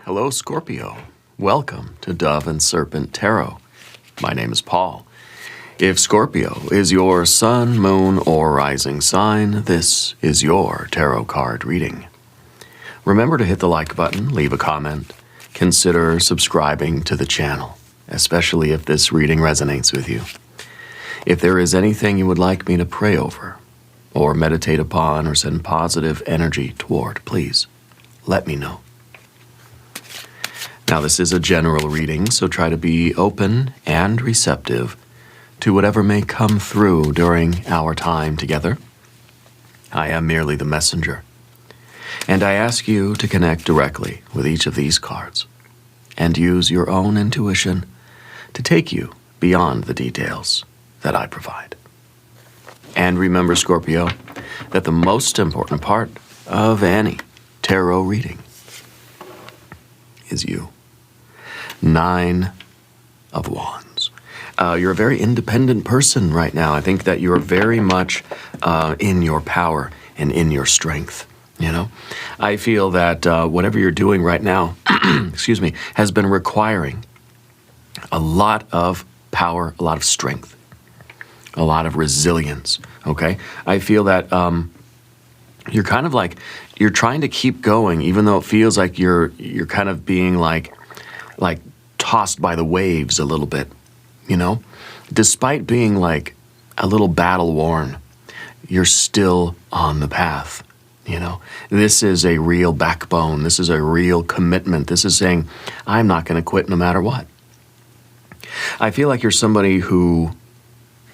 Hello, Scorpio. Welcome to Dove and Serpent Tarot. My name is Paul. If Scorpio is your sun, moon, or rising sign, this is your tarot card reading. Remember to hit the like button, leave a comment, consider subscribing to the channel, especially if this reading resonates with you. If there is anything you would like me to pray over, or meditate upon, or send positive energy toward, please let me know. Now, this is a general reading, so try to be open and receptive to whatever may come through during our time together. I am merely the messenger, and I ask you to connect directly with each of these cards and use your own intuition to take you beyond the details that I provide. And remember, Scorpio, that the most important part of any tarot reading is you. 9 of Wands. You're a very independent person right now. I think that you're very much in your power and in your strength. You know, I feel that whatever you're doing right now, excuse me, has been requiring a lot of power, a lot of strength, a lot of resilience. Okay, I feel that you're kind of like you're trying to keep going, even though it feels like you're kind of being like tossed by the waves a little bit. You know, despite being like a little battle worn, you're still on the path. You know, this is a real backbone. This is a real commitment. This is saying, I'm not going to quit no matter what. I feel like you're somebody who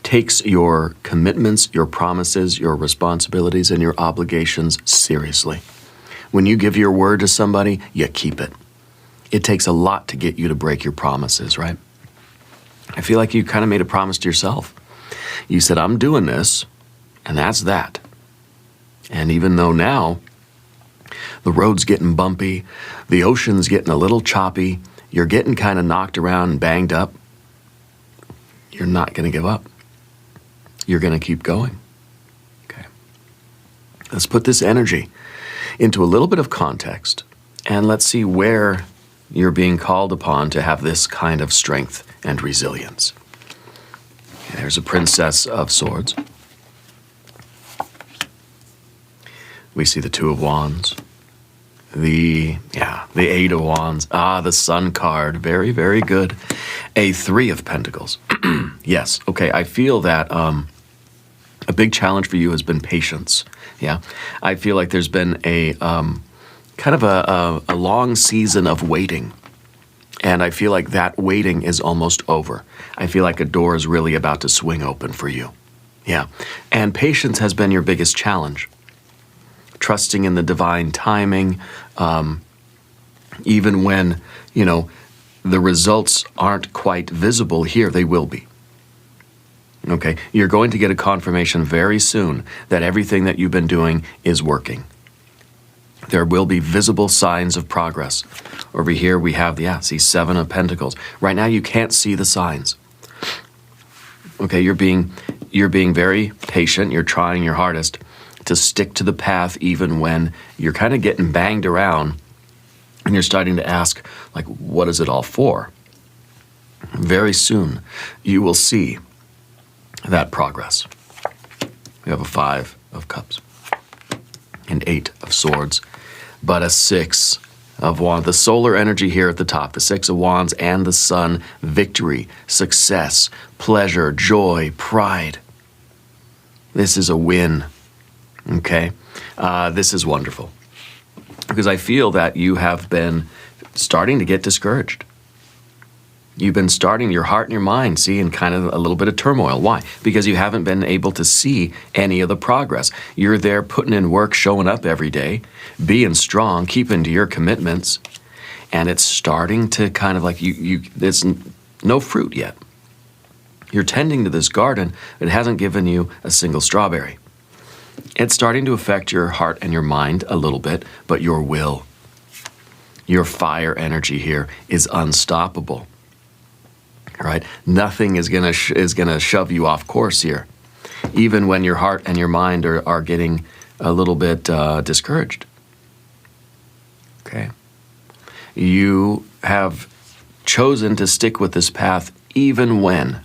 takes your commitments, your promises, your responsibilities, and your obligations seriously. When you give your word to somebody, you keep it. It takes a lot to get you to break your promises, right? I feel like you kind of made a promise to yourself. You said, I'm doing this, and that's that. And even though now the road's getting bumpy, the ocean's getting a little choppy, you're getting kind of knocked around and banged up, you're not going to give up. You're going to keep going. Okay. Let's put this energy into a little bit of context, and let's see where you're being called upon to have this kind of strength and resilience. Okay, there's a Princess of Swords. We see the 2 of Wands, the 8 of Wands, the Sun card, very, very good. A 3 of Pentacles. Yes, okay, I feel that a big challenge for you has been patience, yeah? I feel like there's been a kind of a long season of waiting, and I feel like that waiting is almost over. I feel like a door is really about to swing open for you, yeah? And patience has been your biggest challenge. Trusting in the divine timing, even when, you know, the results aren't quite visible here, they will be. Okay, you're going to get a confirmation very soon that everything that you've been doing is working. There will be visible signs of progress. Over here we have see 7 of Pentacles. Right now you can't see the signs. Okay, you're being very patient. You're trying your hardest to stick to the path even when you're kind of getting banged around and you're starting to ask, like, what is it all for? Very soon you will see that progress. We have a 5 of Cups, an 8 of Swords, but a 6 of Wands. The solar energy here at the top, the 6 of Wands and the Sun, victory, success, pleasure, joy, pride. This is a win. Okay, this is wonderful because I feel that you have been starting to get discouraged. You've been starting your heart and your mind, see, in kind of a little bit of turmoil. Why? Because you haven't been able to see any of the progress. You're there putting in work, showing up every day, being strong, keeping to your commitments, and it's starting to kind of like there's no fruit yet. You're tending to this garden, it hasn't given you a single strawberry. It's starting to affect your heart and your mind a little bit, but your will, your fire energy here is unstoppable. All right, nothing is gonna shove you off course here, even when your heart and your mind are getting a little bit discouraged. Okay, You have chosen to stick with this path even when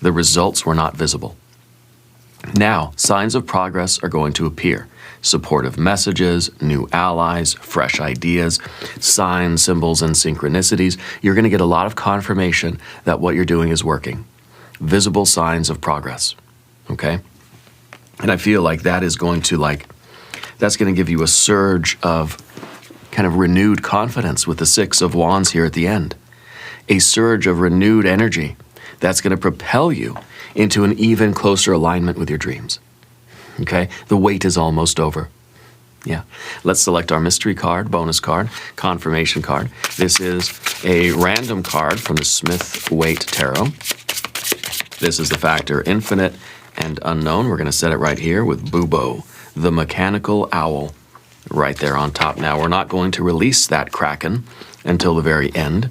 the results were not visible. Now, signs of progress are going to appear. Supportive messages, new allies, fresh ideas, signs, symbols, and synchronicities. You're going to get a lot of confirmation that what you're doing is working. Visible signs of progress, okay? And I feel like that is going to that's going to give you a surge of kind of renewed confidence with the Six of Wands here at the end. A surge of renewed energy that's going to propel you into an even closer alignment with your dreams. Okay? The wait is almost over. Yeah. Let's select our mystery card, bonus card, confirmation card. This is a random card from the Smith-Waite Tarot. This is the factor infinite and unknown. We're going to set it right here with Bubo, the mechanical owl, right there on top. Now, we're not going to release that Kraken until the very end.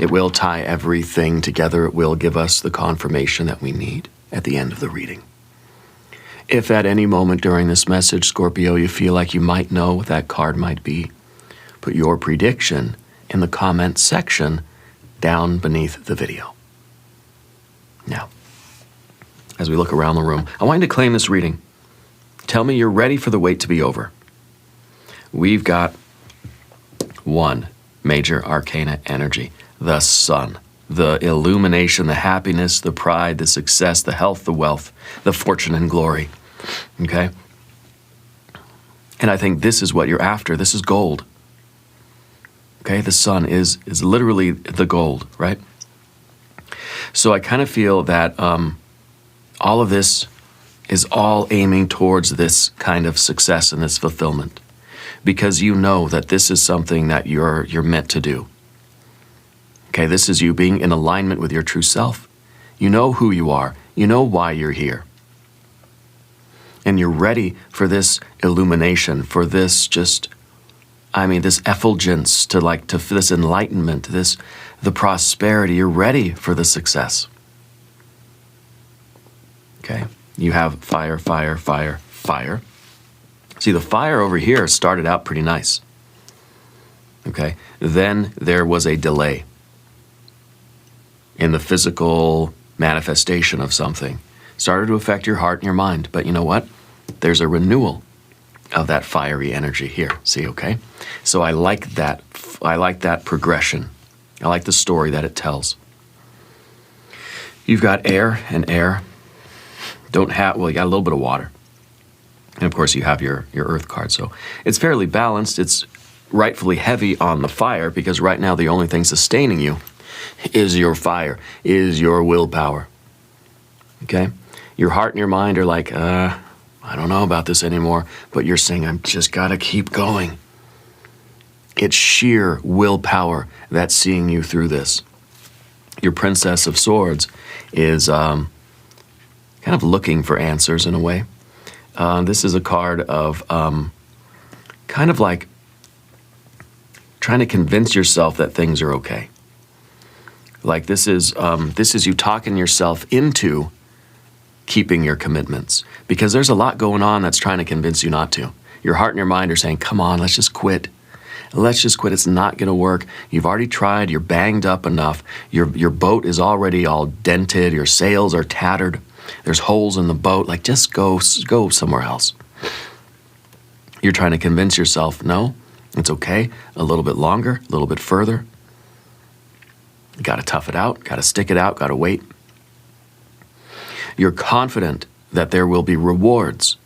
It will tie everything together. It will give us the confirmation that we need at the end of the reading. If at any moment during this message, Scorpio, you feel like you might know what that card might be, put your prediction in the comments section down beneath the video. Now, as we look around the room, I want you to claim this reading. Tell me you're ready for the wait to be over. We've got one major arcana energy, the sun, the illumination, the happiness, the pride, the success, the health, the wealth, the fortune and glory, okay? And I think this is what you're after. This is gold, okay? The sun is literally the gold, right? So I kind of feel that all of this is all aiming towards this kind of success and this fulfillment, because you know that this is something that you're meant to do. Okay, this is you being in alignment with your true self. You know who you are. You know why you're here. And you're ready for this illumination, for this this effulgence, to this enlightenment, the prosperity. You're ready for the success. Okay, you have fire, fire, fire, fire. See, the fire over here started out pretty nice. Okay, then there was a delay in the physical manifestation of something. Started to affect your heart and your mind, but you know what? There's a renewal of that fiery energy here. See, okay? So I like that. I like that progression. I like the story that it tells. You've got air and air. You got a little bit of water. And of course you have your earth card. So it's fairly balanced. It's rightfully heavy on the fire because right now the only thing sustaining you is your fire, is your willpower. Okay? Your heart and your mind are like, I don't know about this anymore, but you're saying, I've just got to keep going. It's sheer willpower that's seeing you through this. Your Princess of Swords is kind of looking for answers in a way. This is a card of kind of like trying to convince yourself that things are okay. Like this is you talking yourself into keeping your commitments, because there's a lot going on that's trying to convince you not to. Your heart and your mind are saying, come on, let's just quit. Let's just quit. It's not going to work. You've already tried. You're banged up enough. Your boat is already all dented. Your sails are tattered. There's holes in the boat. Like, just go somewhere else. You're trying to convince yourself, no, it's okay. A little bit longer, a little bit further. You got to tough it out, got to stick it out, got to wait. You're confident that there will be rewards.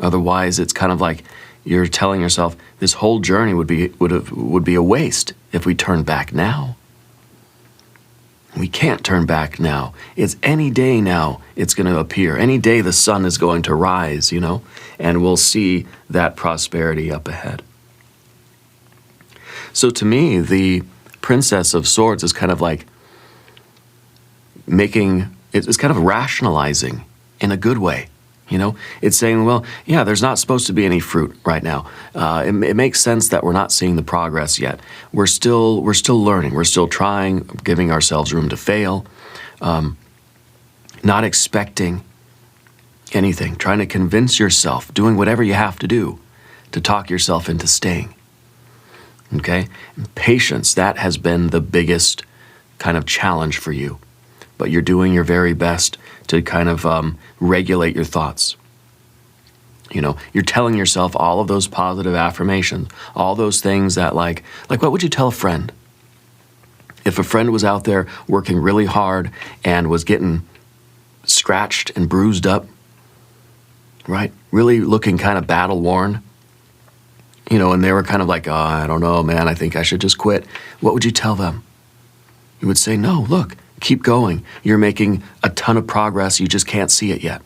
Otherwise, it's kind of like you're telling yourself this whole journey would be a waste if we turn back now. We can't turn back now. It's any day now it's going to appear. Any day the sun is going to rise, and we'll see that prosperity up ahead. So to me, the Princess of Swords is kind of like it's kind of rationalizing in a good way. It's saying, well, yeah, there's not supposed to be any fruit right now. It makes sense that we're not seeing the progress yet. We're still learning. We're still trying, giving ourselves room to fail, not expecting anything, trying to convince yourself, doing whatever you have to do to talk yourself into staying. Okay? Patience, that has been the biggest kind of challenge for you. But you're doing your very best to kind of regulate your thoughts. You know, you're telling yourself all of those positive affirmations, all those things that like what would you tell a friend? If a friend was out there working really hard and was getting scratched and bruised up, right? Really looking kind of battle worn, you know, and they were kind of like, oh, I don't know, man, I think I should just quit. What would you tell them? You would say, no, look, keep going. You're making a ton of progress. You just can't see it yet.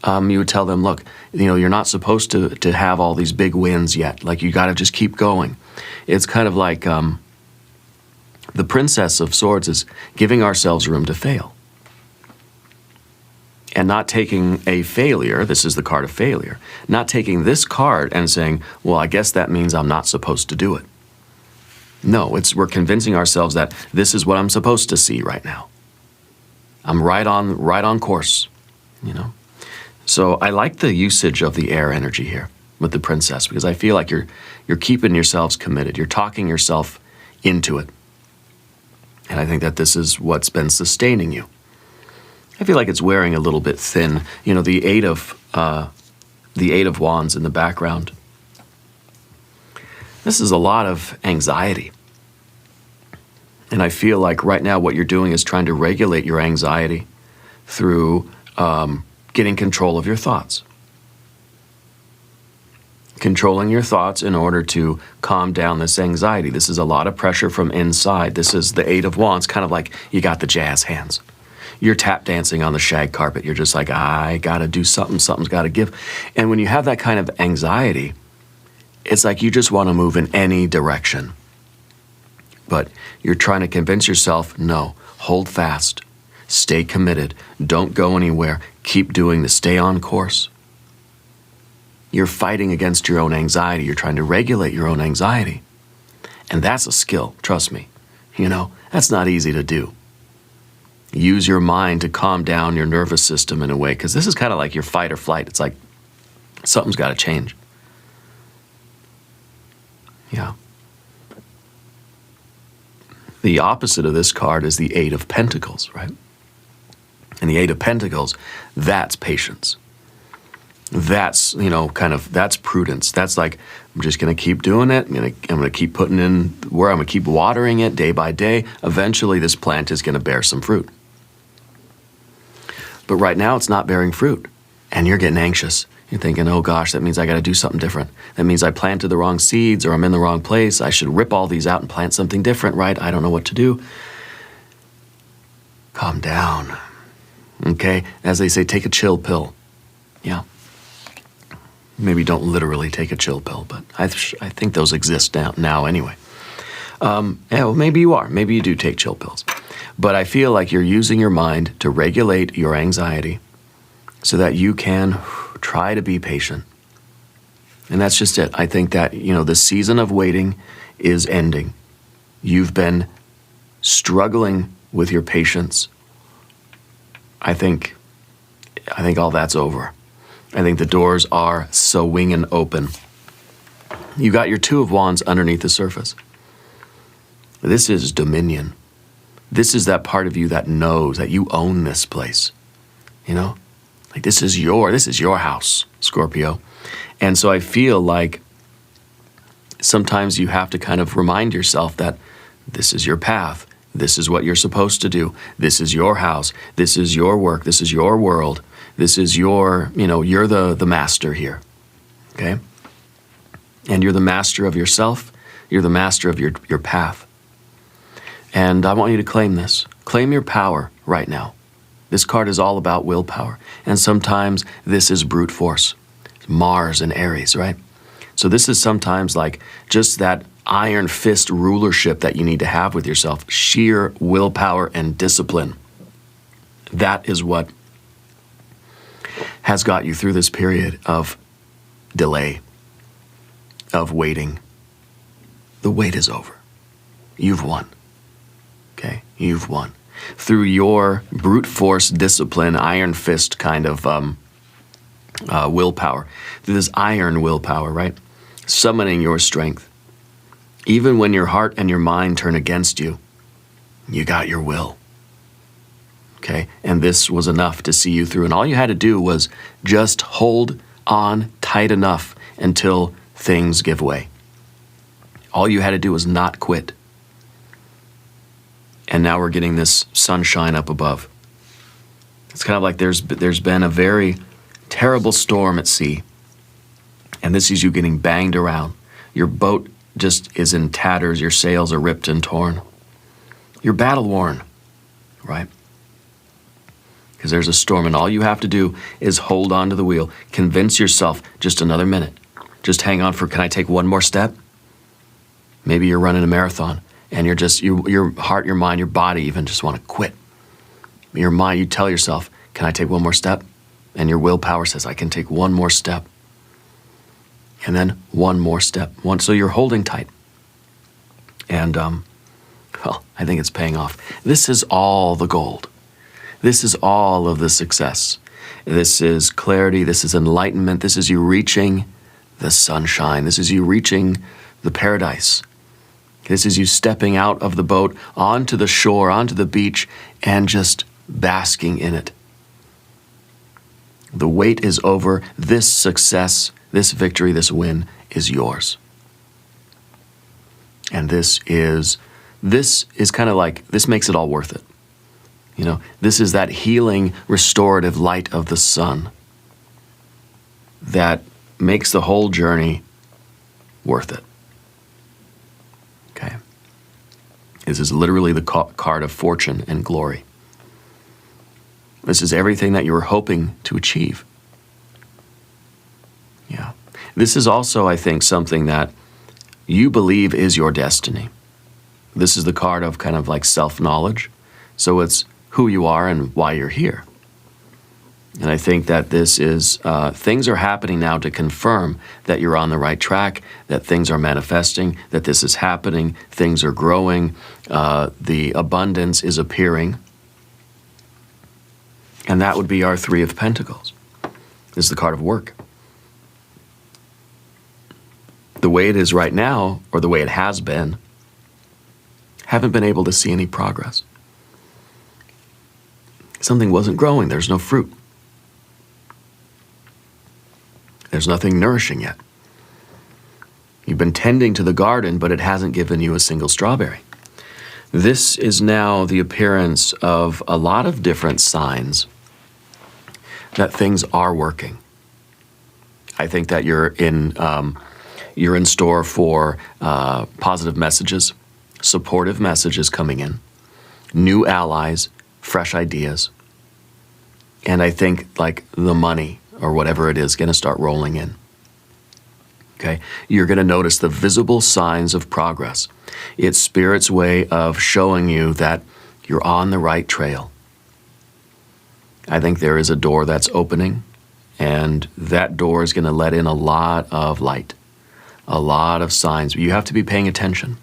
You would tell them, look, you know, you're not supposed to have all these big wins yet. Like, you got to just keep going. It's kind of like the Princess of Swords is giving ourselves room to fail. And not taking a failure, this is the card of failure, not taking this card and saying, well, I guess that means I'm not supposed to do it. No, we're convincing ourselves that this is what I'm supposed to see right now. I'm right on course, you know. So I like the usage of the air energy here with the Princess, because I feel like you're keeping yourselves committed. You're talking yourself into it. And I think that this is what's been sustaining you. I feel like it's wearing a little bit thin. You know, the Eight of Wands in the background. This is a lot of anxiety. And I feel like right now what you're doing is trying to regulate your anxiety through getting control of your thoughts. Controlling your thoughts in order to calm down this anxiety. This is a lot of pressure from inside. This is the Eight of Wands, kind of like you got the jazz hands. You're tap dancing on the shag carpet. You're just like, I got to do something. Something's got to give. And when you have that kind of anxiety, it's like you just want to move in any direction. But you're trying to convince yourself, no, hold fast. Stay committed. Don't go anywhere. Keep doing this. Stay on course. You're fighting against your own anxiety. You're trying to regulate your own anxiety. And that's a skill, trust me. You know, that's not easy to do. Use your mind to calm down your nervous system in a way, because this is kind of like your fight or flight. It's like something's got to change. Yeah. The opposite of this card is the Eight of Pentacles, right? And the Eight of Pentacles, that's patience. That's, you know, kind of, that's prudence. That's like, I'm just going to keep doing it. I'm going to keep putting in where I'm going to keep watering it day by day. Eventually, this plant is going to bear some fruit. But right now, it's not bearing fruit. And you're getting anxious. You're thinking, oh gosh, that means I got to do something different. That means I planted the wrong seeds, or I'm in the wrong place. I should rip all these out and plant something different, right? I don't know what to do. Calm down. Okay? As they say, take a chill pill. Yeah. Maybe don't literally take a chill pill, but I think those exist now anyway. Yeah, well, maybe you are. Maybe you do take chill pills. But I feel like you're using your mind to regulate your anxiety so that you can try to be patient. And that's just it. I think that, you know, the season of waiting is ending. You've been struggling with your patience. I think all that's over. I think the doors are swinging open. You got your Two of Wands underneath the surface. This is dominion. This is that part of you that knows that you own this place. You know? Like this is your house, Scorpio. And so I feel like sometimes you have to kind of remind yourself that this is your path. This is what you're supposed to do. This is your house. This is your work. This is your world. This is your, you know, you're the master here, okay? And you're the master of yourself. You're the master of your path. And I want you to claim this. Claim your power right now. This card is all about willpower. And sometimes this is brute force. Mars and Aries, right? So this is sometimes like just that iron fist rulership that you need to have with yourself. Sheer willpower and discipline. That is what has got you through this period of delay, of waiting. The wait is over. You've won. Okay? You've won. Through your brute force, discipline, iron fist kind of willpower. Through this iron willpower, right? Summoning your strength. Even when your heart and your mind turn against you, you got your will. Okay? And this was enough to see you through. And all you had to do was just hold on tight enough until things give way. All you had to do was not quit. And now we're getting this sunshine up above. It's kind of like there's been a very terrible storm at sea. And this is you getting banged around. Your boat just is in tatters. Your sails are ripped and torn. You're battle worn, right? Because there's a storm, and all you have to do is hold on to the wheel. Convince yourself, just another minute. Just hang on for, can I take one more step? Maybe you're running a marathon, and you're just, your heart, your mind, your body even just want to quit. Your mind, you tell yourself, can I take one more step? And your willpower says, I can take one more step. And then one more step. So you're holding tight. And, well, I think it's paying off. This is all the gold. This is all of the success. This is clarity. This is enlightenment. This is you reaching the sunshine. This is you reaching the paradise. This is you stepping out of the boat onto the shore, onto the beach, and just basking in it. The wait is over. This success, this victory, this win is yours. And this is kind of like, this makes it all worth it. You know, this is that healing, restorative light of the sun that makes the whole journey worth it. Okay? This is literally the card of fortune and glory. This is everything that you were hoping to achieve. Yeah. This is also, I think, something that you believe is your destiny. This is the card of kind of like self-knowledge. So it's who you are and why you're here. And I think that this is, things are happening now to confirm that you're on the right track, that things are manifesting, that this is happening, things are growing, the abundance is appearing. And that would be our Three of Pentacles. This is the card of work. The way it is right now, or the way it has been, haven't been able to see any progress. Something wasn't growing. There's no fruit. There's nothing nourishing yet. You've been tending to the garden, but it hasn't given you a single strawberry. This is now the appearance of a lot of different signs that things are working. I think that you're in store for positive messages, supportive messages coming in, new allies, fresh ideas, and I think like the money or whatever it is going to start rolling in. Okay, you're going to notice the visible signs of progress. It's Spirit's way of showing you that you're on the right trail. I think there is a door that's opening, and that door is going to let in a lot of light, a lot of signs. You have to be paying attention.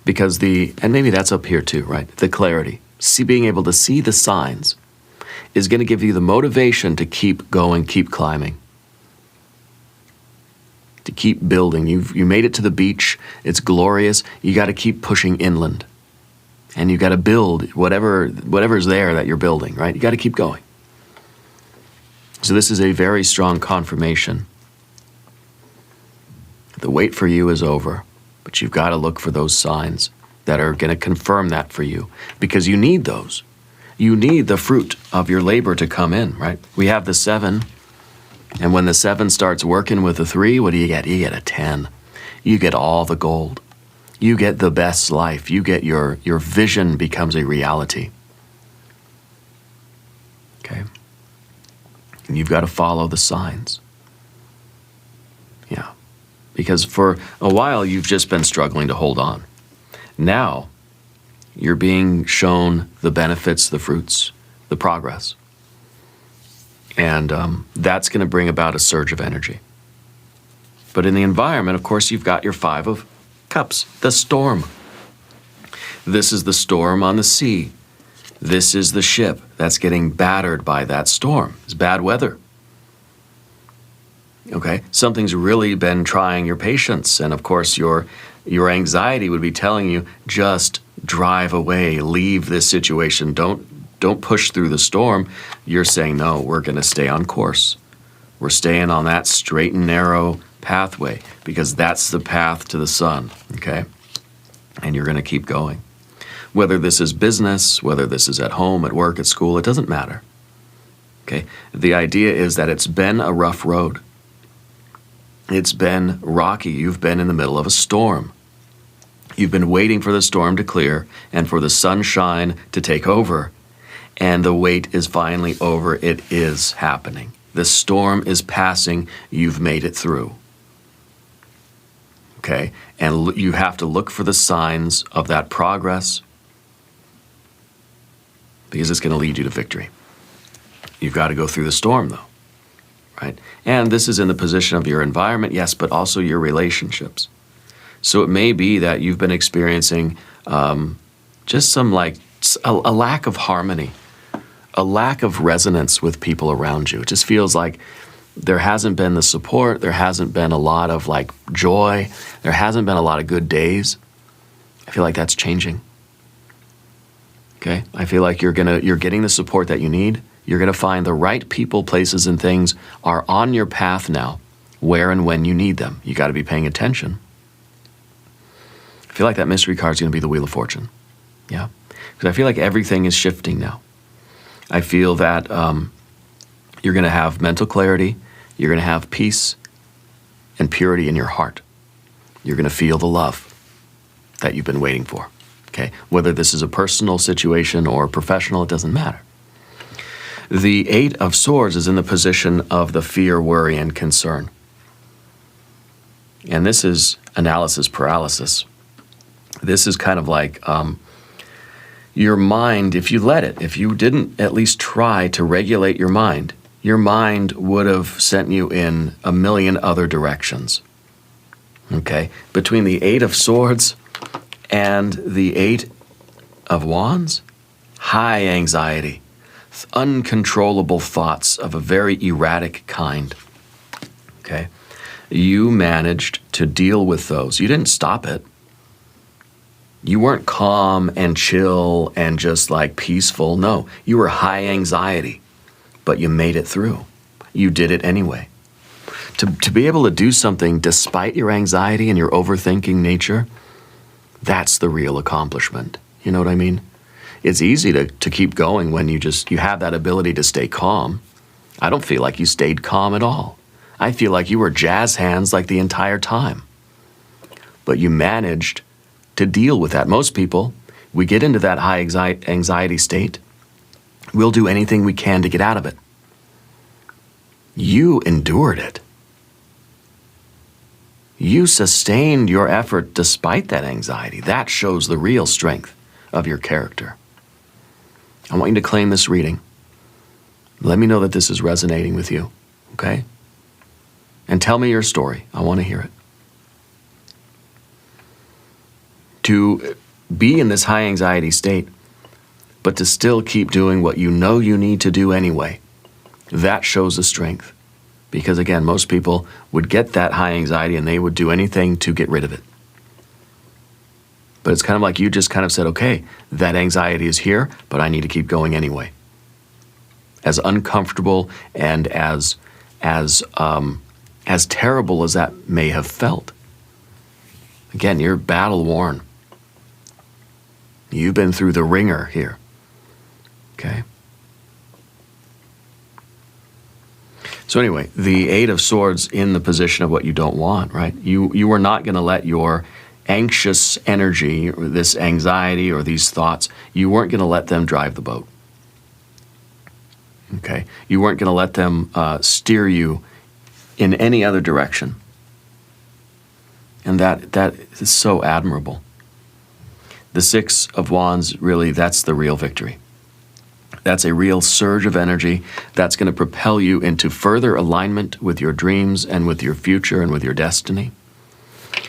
Because and maybe that's up here too, right? The clarity. Being able to see the signs is going to give you the motivation to keep going, keep climbing, to keep building. You made it to the beach. It's glorious. You got to keep pushing inland. And you got to build whatever's there that you're building, right? You got to keep going. So this is a very strong confirmation. The wait for you is over, but you've got to look for those signs that are going to confirm that for you, because you need those. You need the fruit of your labor to come in, right? We have the 7, and when the 7 starts working with the 3, what do you get? You get a 10. You get all the gold. You get the best life. You get your vision becomes a reality. Okay? And you've got to follow the signs. Yeah. Because for a while, you've just been struggling to hold on. Now, you're being shown the benefits, the fruits, the progress. And that's going to bring about a surge of energy. But in the environment, of course, you've got your 5 of Cups, the storm. This is the storm on the sea. This is the ship that's getting battered by that storm. It's bad weather. Okay? Something's really been trying your patience, and of course your anxiety would be telling you, just drive away, leave this situation, don't push through the storm. You're saying, no, we're going to stay on course. We're staying on that straight and narrow pathway because that's the path to the sun, okay? And you're going to keep going. Whether this is business, whether this is at home, at work, at school, it doesn't matter, okay? The idea is that it's been a rough road. It's been rocky. You've been in the middle of a storm. You've been waiting for the storm to clear and for the sunshine to take over. And the wait is finally over. It is happening. The storm is passing. You've made it through. Okay? And you have to look for the signs of that progress because it's going to lead you to victory. You've got to go through the storm, though. Right? And this is in the position of your environment, yes, but also your relationships. So it may be that you've been experiencing just some a lack of harmony, a lack of resonance with people around you. It just feels like there hasn't been the support, there hasn't been a lot of joy, there hasn't been a lot of good days. I feel like that's changing. Okay? I feel like you're getting the support that you need. You're going to find the right people, places, and things are on your path now, where and when you need them. You got to be paying attention. I feel like that mystery card is going to be the Wheel of Fortune. Yeah? Because I feel like everything is shifting now. I feel that you're going to have mental clarity, you're going to have peace and purity in your heart. You're going to feel the love that you've been waiting for. Okay? Whether this is a personal situation or professional, it doesn't matter. The Eight of Swords is in the position of the fear, worry, and concern. And this is analysis paralysis. This is kind of like your mind, if you let it, if you didn't at least try to regulate your mind would have sent you in a million other directions. Okay? Between the Eight of Swords and the Eight of Wands, high anxiety. Uncontrollable thoughts of a very erratic kind. Okay? You managed to deal with those. You didn't stop it. You weren't calm and chill and just peaceful. No, you were high anxiety, but you made it through. You did it anyway. To be able to do something despite your anxiety and your overthinking nature, that's the real accomplishment. You know what I mean? It's easy to keep going when you have that ability to stay calm. I don't feel like you stayed calm at all. I feel like you were jazz hands the entire time. But you managed to deal with that. Most people, we get into that high anxiety state. We'll do anything we can to get out of it. You endured it. You sustained your effort despite that anxiety. That shows the real strength of your character. I want you to claim this reading. Let me know that this is resonating with you, okay? And tell me your story. I want to hear it. To be in this high anxiety state, but to still keep doing what you know you need to do anyway, that shows the strength. Because again, most people would get that high anxiety and they would do anything to get rid of it. But it's kind of like you just kind of said, okay, that anxiety is here, but I need to keep going anyway. As uncomfortable and as terrible as that may have felt. Again, you're battle worn. You've been through the ringer here. Okay? So anyway, the Eight of Swords in the position of what you don't want, right? You are not going to let your anxious energy, or this anxiety, or these thoughts, you weren't going to let them drive the boat. Okay? You weren't going to let them steer you in any other direction. And that is so admirable. The Six of Wands, really, that's the real victory. That's a real surge of energy that's going to propel you into further alignment with your dreams and with your future and with your destiny.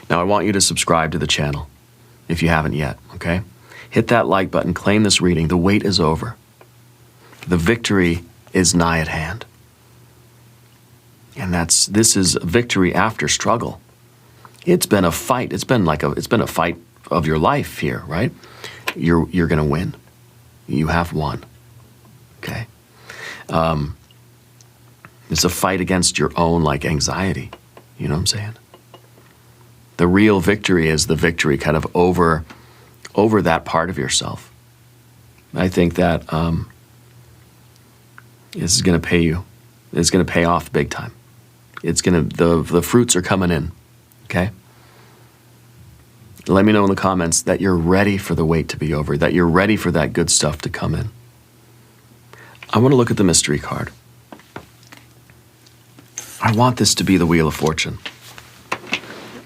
Now, I want you to subscribe to the channel if you haven't yet, okay? Hit that like button, claim this reading. The wait is over. The victory is nigh at hand. And this is victory after struggle. It's been a fight. It's been a fight of your life here, right? You're going to win. You have won. Okay. It's a fight against your own anxiety. You know what I'm saying? The real victory is the victory kind of over that part of yourself. I think that this is going to pay you. It's going to pay off big time. The fruits are coming in. Okay? Let me know in the comments that you're ready for the wait to be over, that you're ready for that good stuff to come in. I want to look at the mystery card. I want this to be the Wheel of Fortune.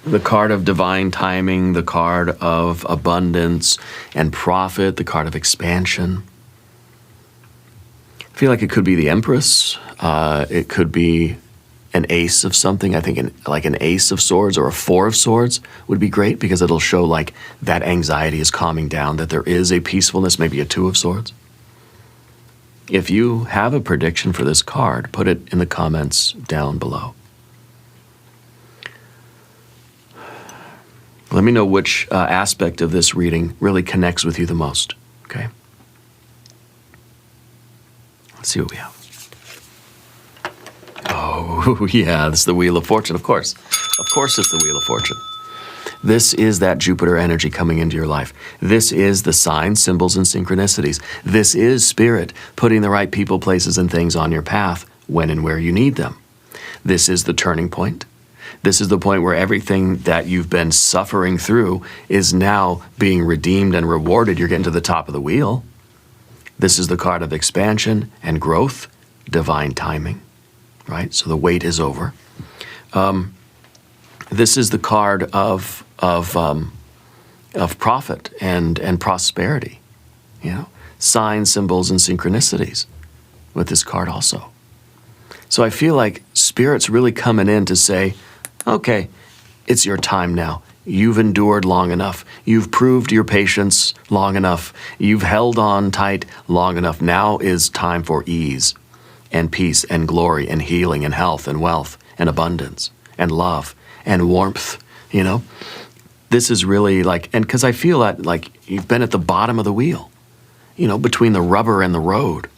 The card of divine timing, the card of abundance and profit, the card of expansion. I feel like it could be the Empress. It could be an ace of something. I think an ace of swords or a 4 of swords would be great because it'll show that anxiety is calming down, that there is a peacefulness, maybe a 2 of swords. If you have a prediction for this card, put it in the comments down below. Let me know which aspect of this reading really connects with you the most, okay? Let's see what we have. Oh, yeah, this is the Wheel of Fortune, of course. Of course it's the Wheel of Fortune. This is that Jupiter energy coming into your life. This is the signs, symbols, and synchronicities. This is Spirit putting the right people, places, and things on your path when and where you need them. This is the turning point. This is the point where everything that you've been suffering through is now being redeemed and rewarded. You're getting to the top of the wheel. This is the card of expansion and growth, divine timing, right? So the wait is over. This is the card of profit and prosperity, signs, symbols, and synchronicities with this card also. So I feel like Spirit's really coming in to say, okay, it's your time now. You've endured long enough. You've proved your patience long enough. You've held on tight long enough. Now is time for ease and peace and glory and healing and health and wealth and abundance and love and warmth, This is really and because I feel that you've been at the bottom of the wheel, between the rubber and the road,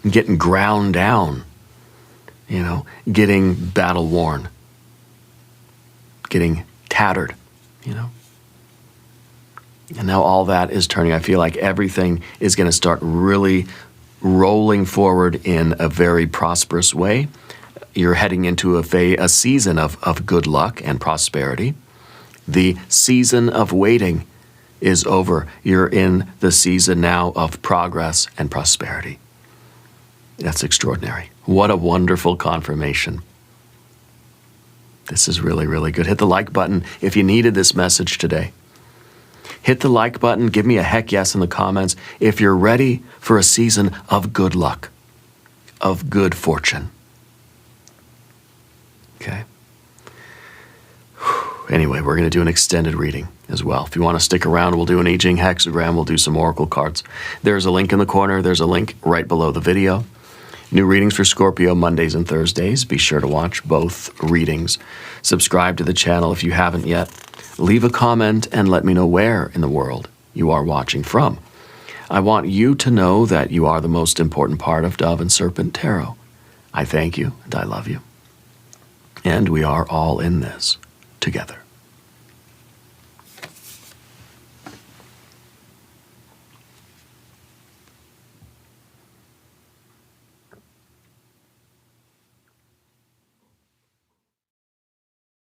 getting ground down, getting battle worn, getting tattered, And now all that is turning. I feel like everything is going to start really rolling forward in a very prosperous way. You're heading into a season of good luck and prosperity. The season of waiting is over. You're in the season now of progress and prosperity. That's extraordinary. What a wonderful confirmation. This is really, really good. Hit the like button if you needed this message today. Hit the like button. Give me a heck yes in the comments if you're ready for a season of good luck, of good fortune. Okay. Anyway, we're going to do an extended reading as well. If you want to stick around, we'll do an I Ching hexagram. We'll do some oracle cards. There's a link in the corner. There's a link right below the video. New readings for Scorpio Mondays and Thursdays. Be sure to watch both readings. Subscribe to the channel if you haven't yet. Leave a comment and let me know where in the world you are watching from. I want you to know that you are the most important part of Dove and Serpent Tarot. I thank you and I love you. And we are all in this together.